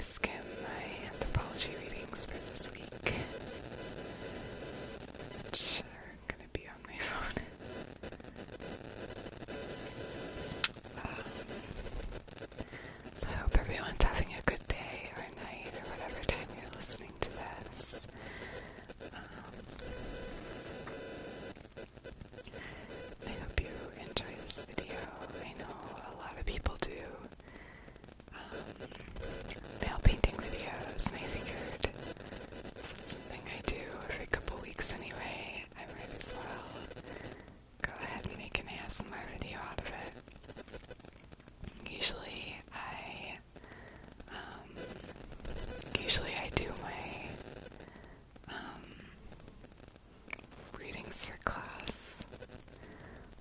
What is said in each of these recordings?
skim my anthropology readings for this week, which are going to be on my phone. So I hope everyone's having a good day or night or whatever time you're listening to this. I hope you enjoy this video. I know a lot of people do nail painting videos, and I figured something I do every couple weeks anyway, I might as well go ahead and make an ASMR video out of it. Usually I do my readings for class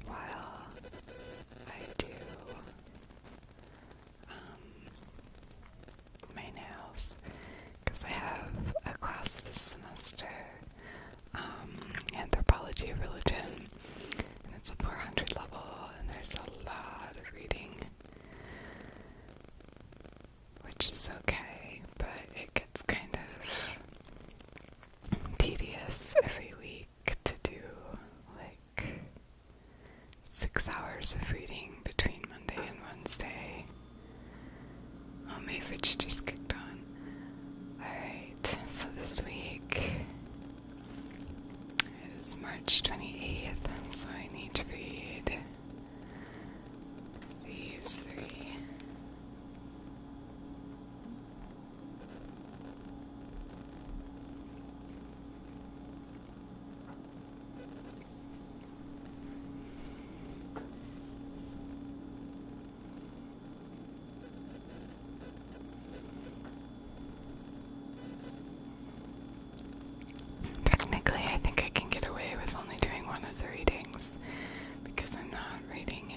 while I do my nails, because I have a class this semester, anthropology of religion, and it's a 400 level, and there's a lot of reading, which is okay, but it gets kind of tedious every week to do like 6 hours of reading between Monday and Wednesday. Oh, my fridge just kicked on. Alright, so this week is March 28th, so I need to read these 3. Technically, I think I can get away with only doing one of the readings because I'm not writing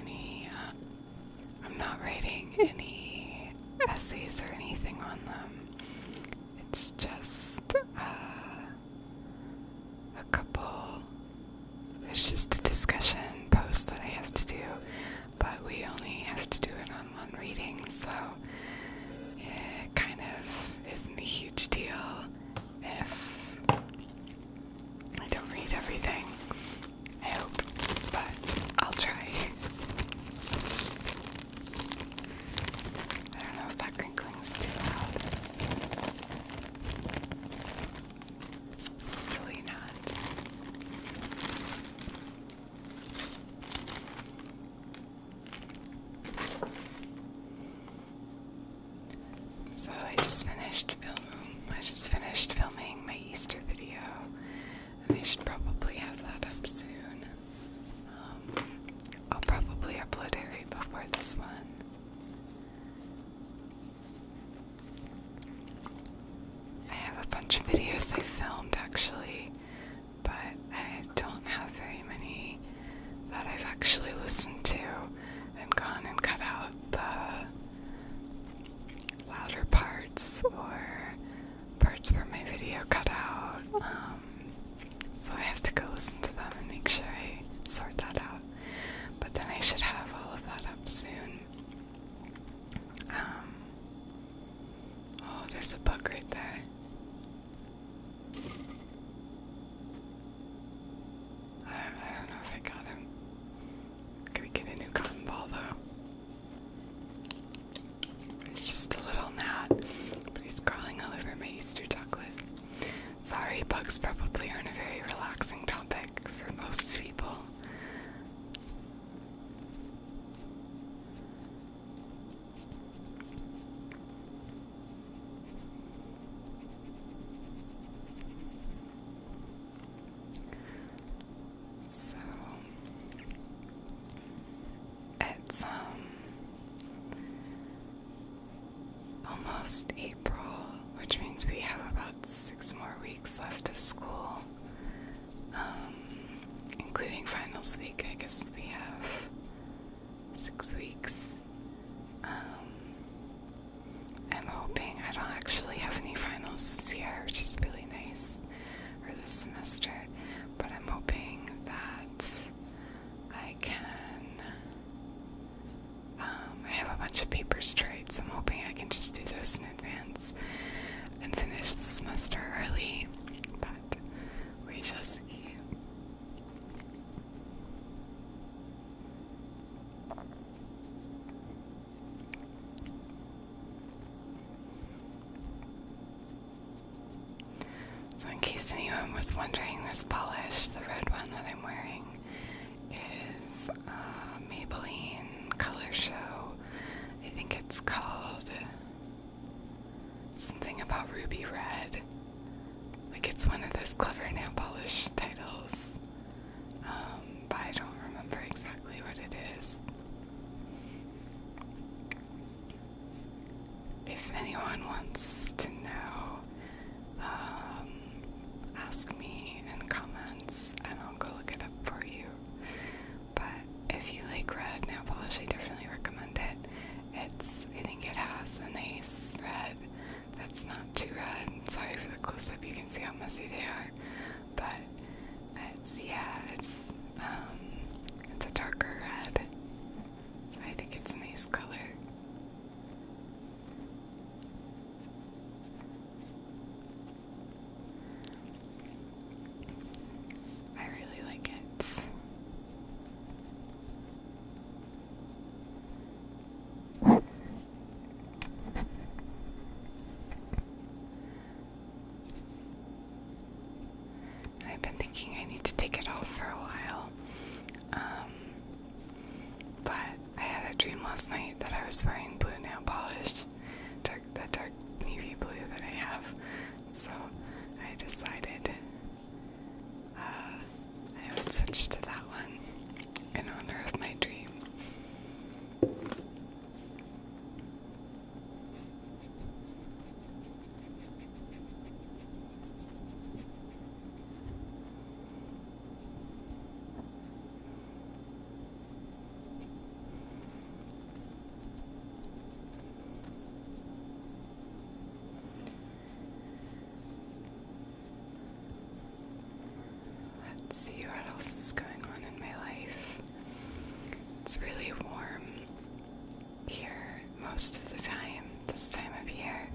any essays or anything on them. It's just it's just a discussion post that I have to do, but we only have to do it on one reading, so it kind of isn't a huge deal if I don't read everything, I hope, but I'll try. I don't know if that crinkling's too loud. Really not. So I just finished filming my Easter video, and I should probably have that up soon. I'll probably upload it right before this one. I have a bunch of videos I filmed actually, but I don't have very many that I've actually listened to and gone and cut out the louder parts or parts where my video cut out. So I have to go listen to them and make sure I sort that out. But then I should have all of that up soon. Oh, there's a bug right there. I don't know if I got him. Gonna get a new cotton ball though. It's just a little gnat, but he's crawling all over my Easter chocolate. Sorry, bugs probably aren't a very relaxing topic for most people. So, it's almost April, which means we have about 6 more weeks left of school, including finals week. I guess we have 6 weeks. I'm hoping I don't actually have any finals this year, which is really nice, or this semester, but I'm hoping that I can, I have a bunch of papers to write, so I'm hoping I can just do those in advance. semester early, but we shall see. So in case anyone was wondering, this polish, the red one that I'm wearing, is Maybelline Color Show. I think it's called something about Ruby Red. Like, it's one of those clever nail polish titles. But I don't remember exactly what it is. If anyone wants to know, ask me in comments and I'll go look it up for you. But if you like red nail polish, I definitely recommend it. I think it has a nice red that's not too red. Sorry for the close-up, you can see how messy they are. But it's a darker red. I think it's a nice color. I really like it. I've been thinking I need to take it off for a while. But I had a dream last night that I was wearing blue nail polish, the dark navy blue that I have. So I decided I would switch to that one in honor of my dream. Let's see what else is going on in my life. It's really warm here most of the time, this time of year,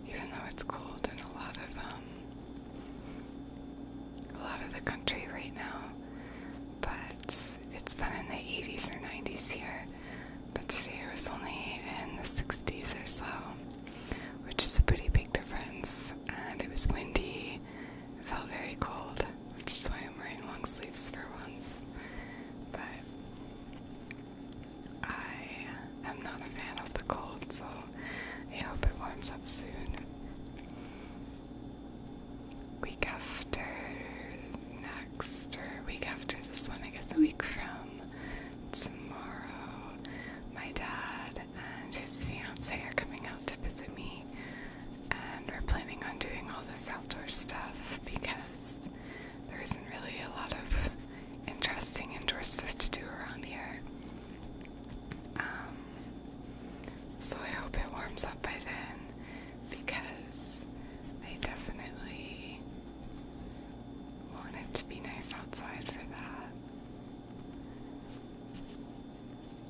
even though it's cold in a lot of the country right now. But it's been in the 80s or 90s here. But today it was only in the 60s or so, which is a pretty big difference. And it was windy. It felt very cold, which is why I'm wearing long sleeves for once. But I am not a fan of the cold, so I hope it warms up soon. Week after next, or week after this one, I guess a week from tomorrow, my dad and his fiance are coming out to visit me, and we're planning on doing all this outdoor stuff because there isn't really a lot of interesting indoor stuff to do around here. So I hope it warms up by then, because I definitely want it to be nice outside for that.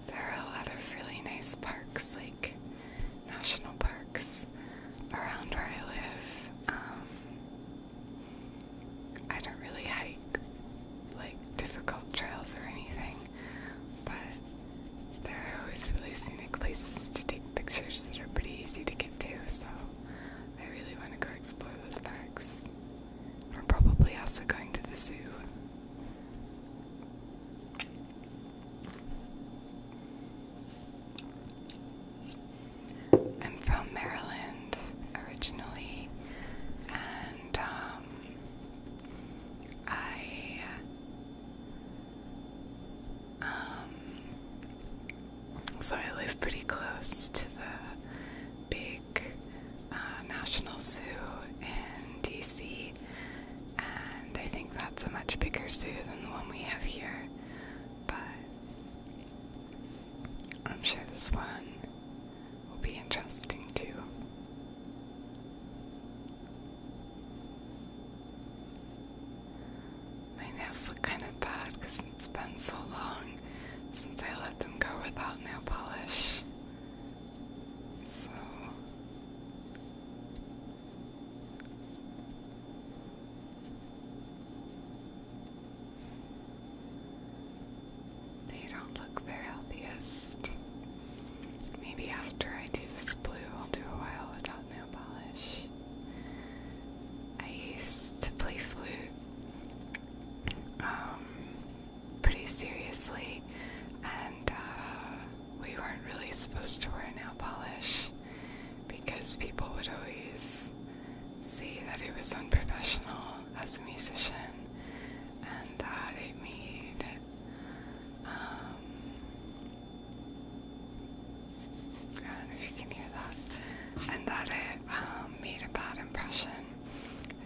There are a lot of really nice parks, like national parks, around where I live. I don't really hike like difficult trails or anything, but there are always really scenic places to take pictures that are pretty easy to get to, so I really want to go explore those parks. We're probably also going to the zoo. I'm from Maryland originally, and so I live pretty close to the big National Zoo in DC, and I think that's a much bigger zoo than the one we have here, but I'm sure this one will be interesting too. My nails look kind of bad because it's been so long since I let them go without nail polish. So always supposed to wear nail polish because people would always say that it was unprofessional as a musician and that it made I don't know if you can hear that, and that it made a bad impression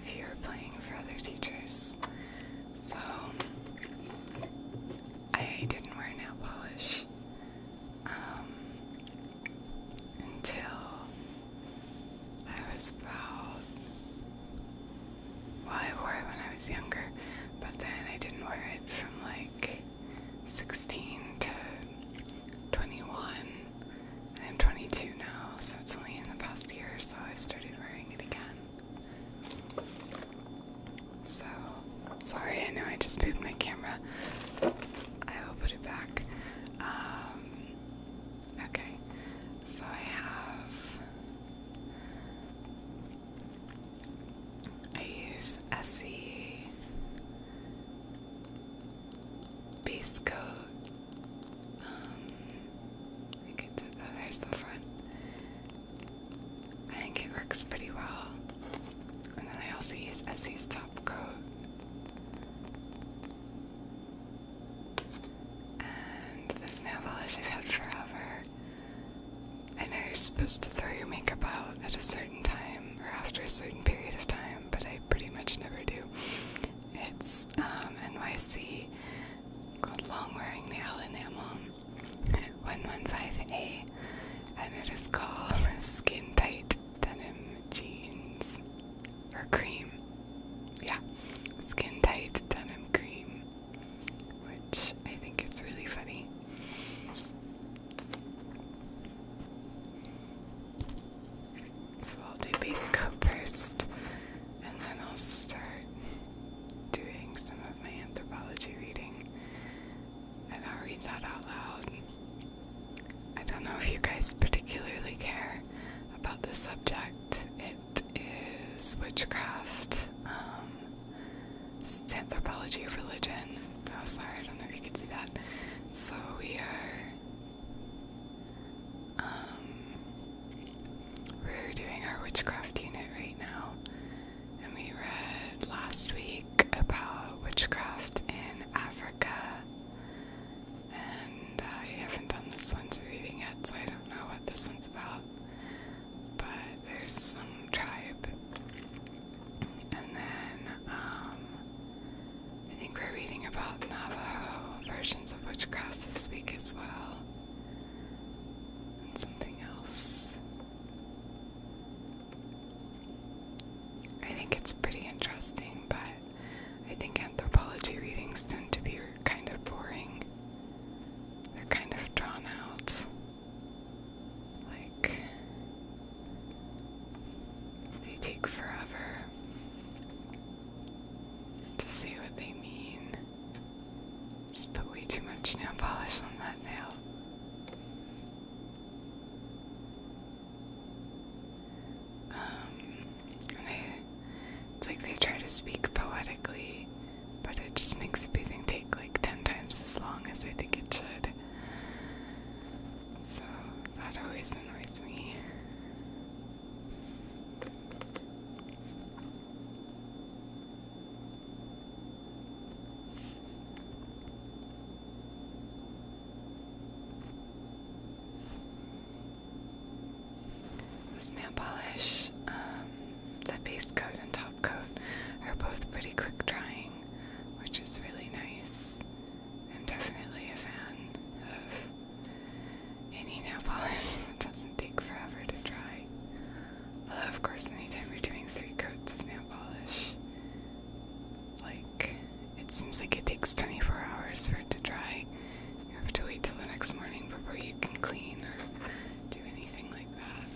if you were playing for other teachers. So I didn't wear nail polish until I was about, well, I wore it when I was younger, but then I didn't wear it from like 16 to 21, and I'm 22 now, so it's only in the past year or so I started wearing it again. So, sorry, I know I just moved my camera. I will put it back. Okay, so I use SE base coat. There's the front. I think it works pretty well. And then I also use SE's top coat. And this nail polish I've had forever. I know you're supposed to throw your makeup out at a certain time or after a certain period of time, but I pretty much never do. It's NYC called Long Wearing Nail Enamel 115A, and it is called Skin Tight Denim Jeans, or Cream. Yeah, Skin Tight Denim Cream, which I think is really funny. So I'll do base coat first, and then I'll start doing some of my anthropology reading, and I'll read that out loud. I don't know if you guys particularly care about this subject. It is witchcraft. It's anthropology of religion. Oh, sorry, I don't know if you can see that. So we're doing our witchcraft unit right now, and we read last week about witchcraft in Africa, and I haven't done this one's reading yet, so I don't know what this one's about, but there's some tribe, and then I think we're reading about Navajo versions of witchcraft this week as well, and something else. I think it's pretty interesting, but I think anthropology readings tend to be kind of boring. They're kind of drawn out. Like, they take forever to say what they mean. Just put way too much nail polish on that nail. It's like they try to speak poetically, but it just makes everything take like 10 times as long as I think it should. So that always annoys me. This nail polish, the base coat and top coat are both pretty quick drying, which is really nice. I'm definitely a fan of any nail polish that doesn't take forever to dry. Although, of course, anytime you're doing 3 coats of nail polish, like, it seems like it takes 24 hours for it to dry. You have to wait till the next morning before you can clean or do anything like that.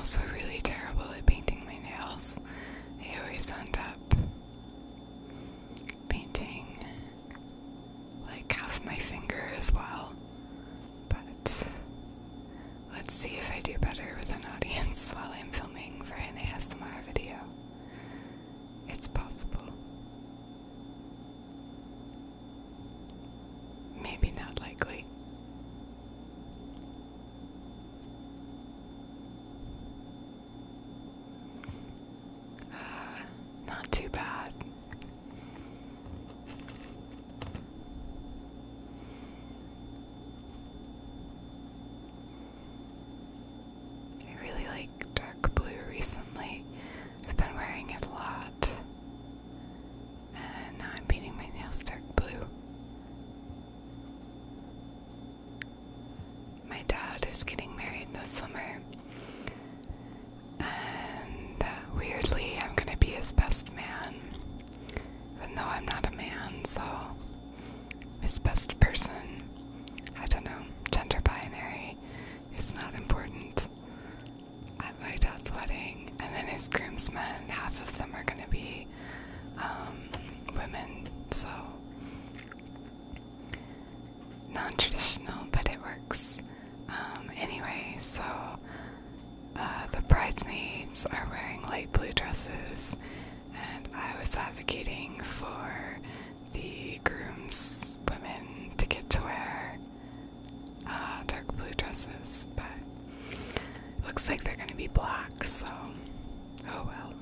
also really terrible at painting my nails. I always end up painting like half my finger as well. But let's see if I do better with an audience while I'm filming for an ASMR video. It's possible. Maybe not likely. Not too bad. I really like dark blue recently. I've been wearing it a lot. And now I'm painting my nails dark blue. My dad is getting married this summer. And weirdly, I'm gonna be his best man. Even though I'm not a man, so his best person. I don't know, gender binary is not important at my dad's wedding. And then his groomsmen, half of them are gonna be women, so non-traditional, but it works. Anyway, so the bridesmaids are wearing light blue dresses, and I was advocating for the groom's women to get to wear dark blue dresses, but it looks like they're going to be black, so oh well.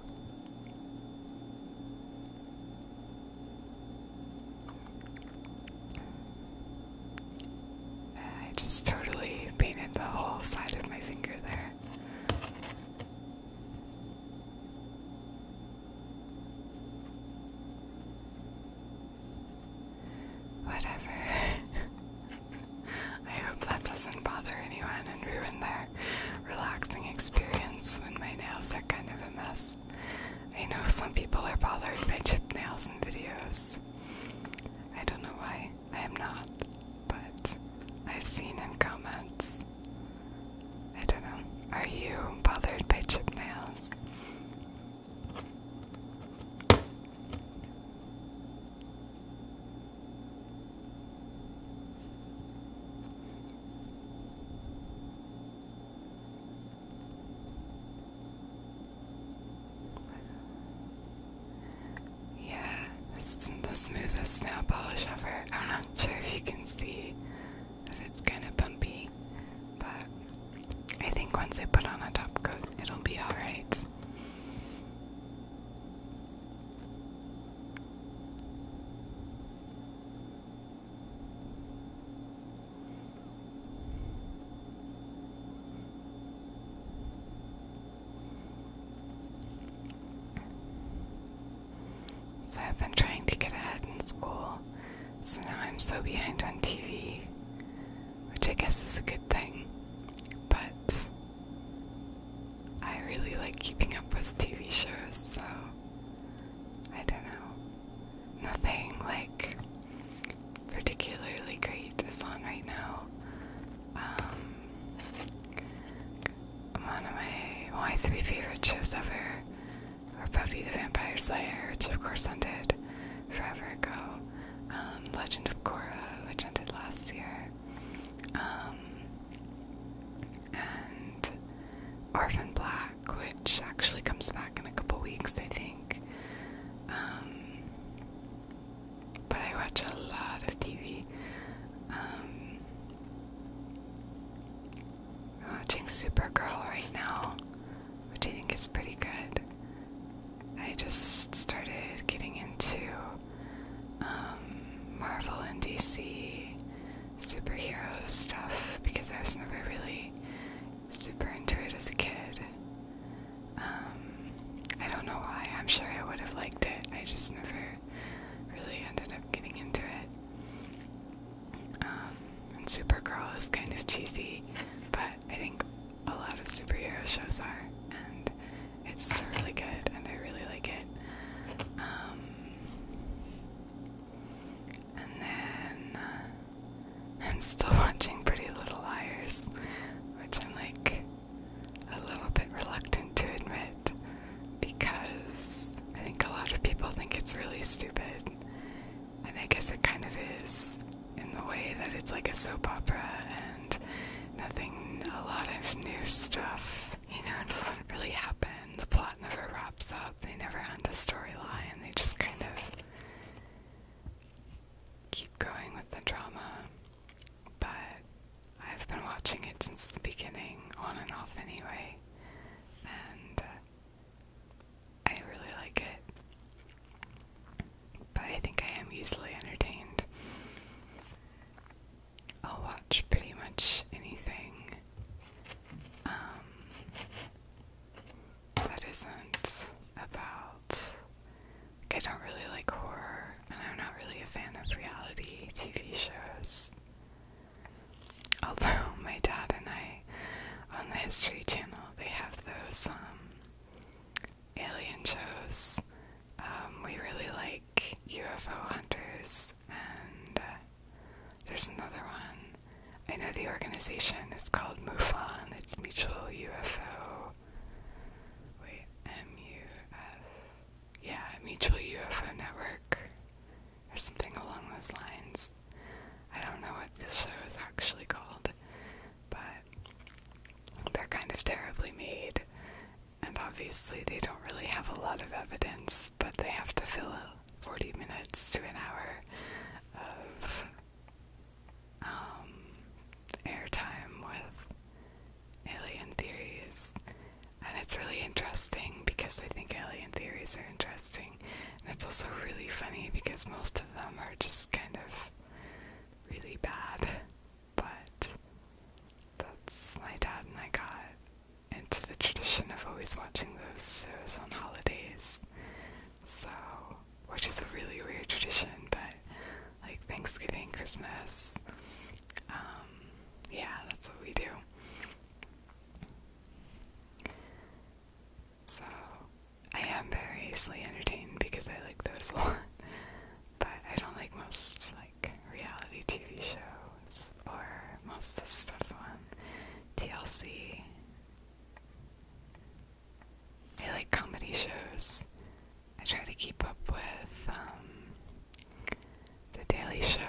I just totally painted the whole side of my finger there. Whatever. I hope that doesn't bother anyone and ruin their relaxing experience when my nails are kind of a mess. I know some people are bothered by chipped nails in videos. I don't know why. I am not, but I've seen in comments. I don't know. Are you bothered by chipped nails? Yeah, this isn't the smoothest nail polish ever. I'm not sure if you can see that it's kind of bumpy, but I think once I put on a top coat, it'll be alright. So I've been trying to get ahead in school, so now I'm so behind on TV, which I guess is a good thing, but I really like keeping up with TV shows, so I don't know. Nothing like particularly great is on right now. One of my three favorite shows ever are Buffy the Vampire Slayer, which of course ended forever ago, Legend of Korra, which ended last year, and Orphan Black, which actually comes back in a couple weeks, I think. But I watch a lot of TV. I'm watching Supergirl right now, which I think is pretty good. I just started getting into Marvel and DC superhero stuff because I was never really super into it as a kid. I don't know why. I'm sure I would have liked it. I just never really ended up getting into it. And Supergirl is kind of cheesy, but I think a lot of superhero shows are, and it's really good, and I really like it. And then I'm still watching Pretty Little stuff, it doesn't really happen. The plot never wraps up. They never end the storyline. They just kind of keep going with the drama. But I've been watching it since the beginning, on and off anyway, and I really like it. But I think I am easily entertained. I'll watch pretty much anything that isn't about, I don't really like horror, and I'm not really a fan of reality TV shows. Although my dad and I, on the History Channel, they have those alien shows. We really like UFO Hunters, and there's another one. I know the organization is called MUFON. It's Mutual UFO. Wait, MUF. Yeah, Mutual UFO Network, or something along those lines. I don't know what this show is actually called, but they're kind of terribly made, and obviously they don't really have a lot of evidence, but they have to fill 40 minutes to an hour of airtime with alien theories. And it's really interesting because I think alien theories are interesting, and it's also really funny because most of them are just kind of really bad. But that's, my dad and I got into the tradition of always watching those shows on holidays, so, which is a really weird tradition, but like Thanksgiving, Christmas, yeah, that's what we do. So, I am very easily entertained because I like those a lot, but I don't like most like reality TV shows or most of the stuff on TLC. I like comedy shows. I try to keep up with The Daily Show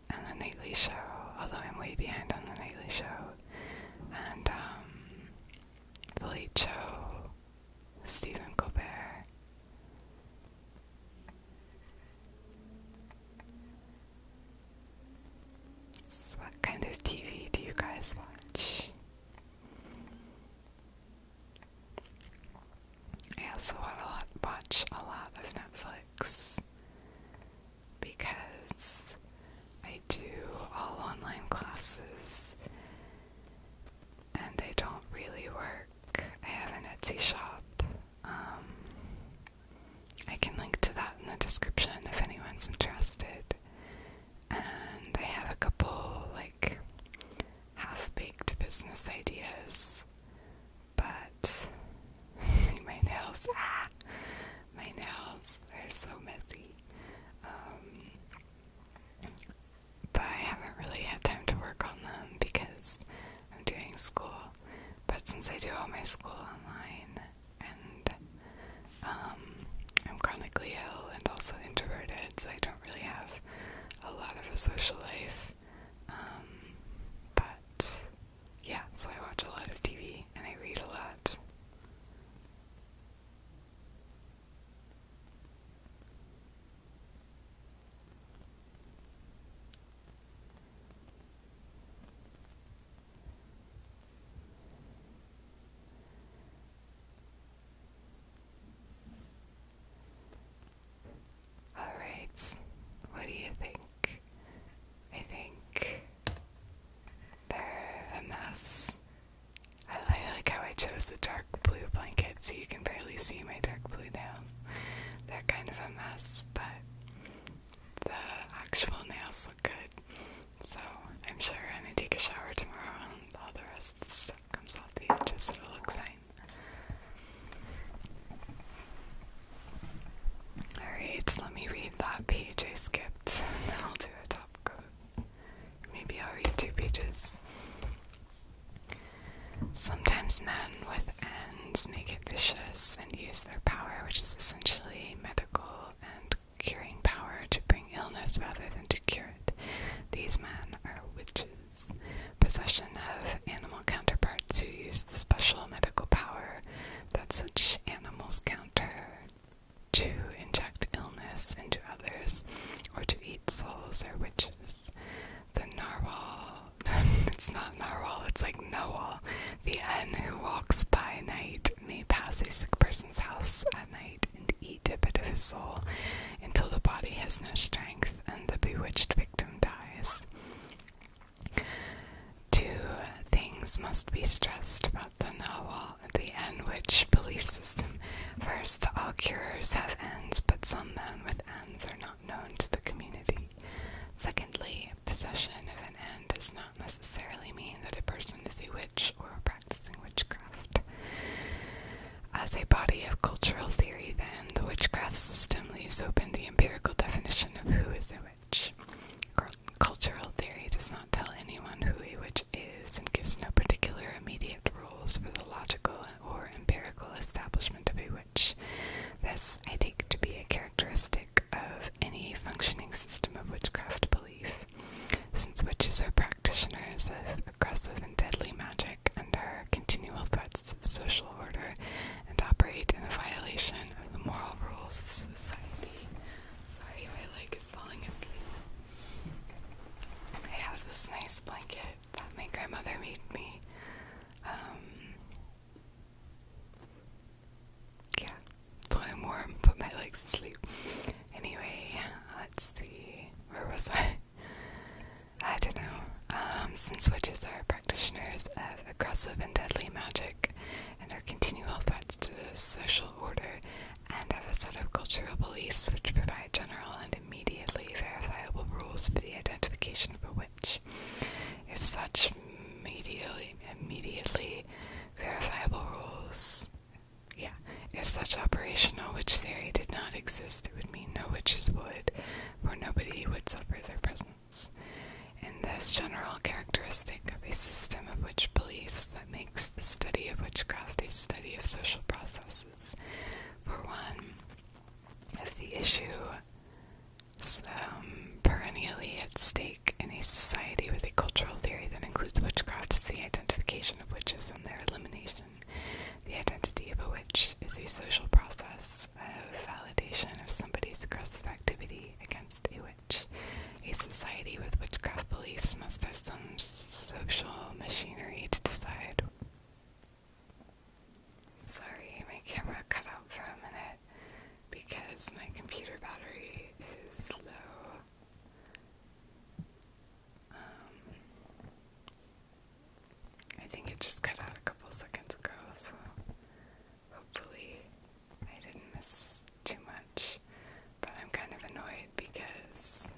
and The Nightly Show, although I'm way behind on The Nightly Show, and The Late Show, Stephen Colbert. So what kind of TV do you guys watch? I also watch a lot of Netflix because I do all online classes and they don't really work. I have an Etsy shop. I can link to that in the description if anyone's interested. And I have a couple like half-baked business ideas, but see my nails. My nails are so messy. But I haven't really had time to work on them because I'm doing school. But since I do all my school online, and I'm chronically ill and also introverted, so I don't really have a lot of a social life. But yeah, so I watch a lot of TV and I read a lot. Alright, what do you think? I think they're a mess. I like how I chose the dark blue blanket so you can barely see my dark blue nails. They're kind of a mess, but the actual nails look good. So I'm sure I'm gonna take a shower tomorrow and all the rest of the stuff comes off the edges, so it'll look fine. Alright, let me read that page I skipped, and then I'll do a top quote. Maybe I'll read 2 pages. Sometimes men with ends make it vicious and use their power, which is essentially medical and curing power, to bring illness rather than to cure it. These men are witches. Possession of animal counterparts who use the it's like Noel, the N who walks by night, may pass a sick person's house at night and eat a bit of his soul until the body has no strength and the bewitched victim dies. Two things must be stressed about the Noel, the N witch belief system. First, all curers have Ns, but some men with Ns are not known to the community. Secondly, possession of an N does not necessarily mean that a person is a witch or practicing witchcraft. As a body of cultural theory, then, the witchcraft system leaves open the empirical definition of who is a witch. Cultural theory does not tell anyone who a witch is and gives no particular immediate rules for the logical or empirical establishment of a witch. This I take to be a characteristic of any functioning system of witchcraft belief, since witches are practitioners of aggressive and deadly magic under continual threats to the social order and operate in a violation of the moral rules of society. Sorry, my leg is falling asleep. I have this nice blanket that my grandmother made me. Yeah, so I'm warm, but my leg's asleep. Anyway, let's see, where was I? I don't know. Since witches are practitioners of aggressive and deadly magic and are continual threats to the social order and have a set of cultural beliefs which provide general and immediately verifiable rules for the identification of a witch. If such immediately verifiable rules, if such operational witch theory did not exist, it would mean no witches would, for nobody would suffer their presence. In this general characteristic of a system of witch beliefs that makes the study of witchcraft a study of social processes, for one, if the issue perennially at stake in a society with a cultural theory that includes witchcraft is the identification of witches and their elimination. The identity of a witch is a social process of validation of somebody's aggressive activity against a witch. A society with witchcraft beliefs must have some social machinery to decide. Sorry, my camera cut out for a minute because my computer battery is low. I think it just cut out a couple seconds ago, so hopefully I didn't miss too much. But I'm kind of annoyed because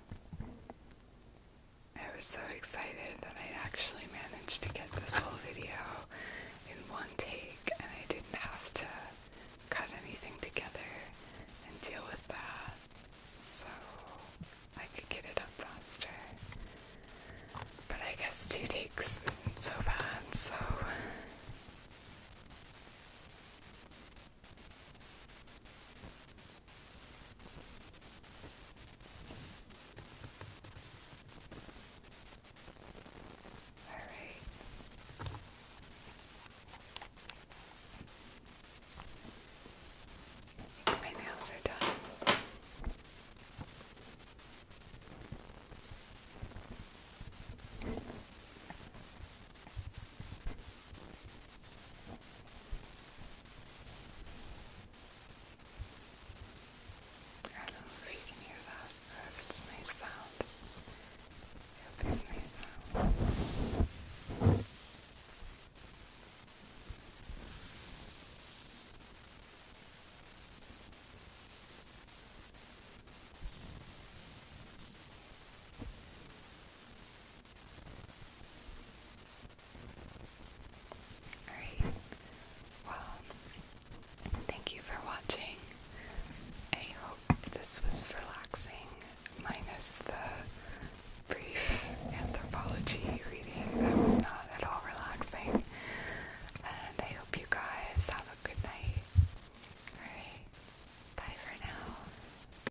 I was so excited that I actually managed to get this whole video in one take, and I didn't have to cut anything together and deal with that, so I could get it up faster. But I guess 2 takes isn't so bad.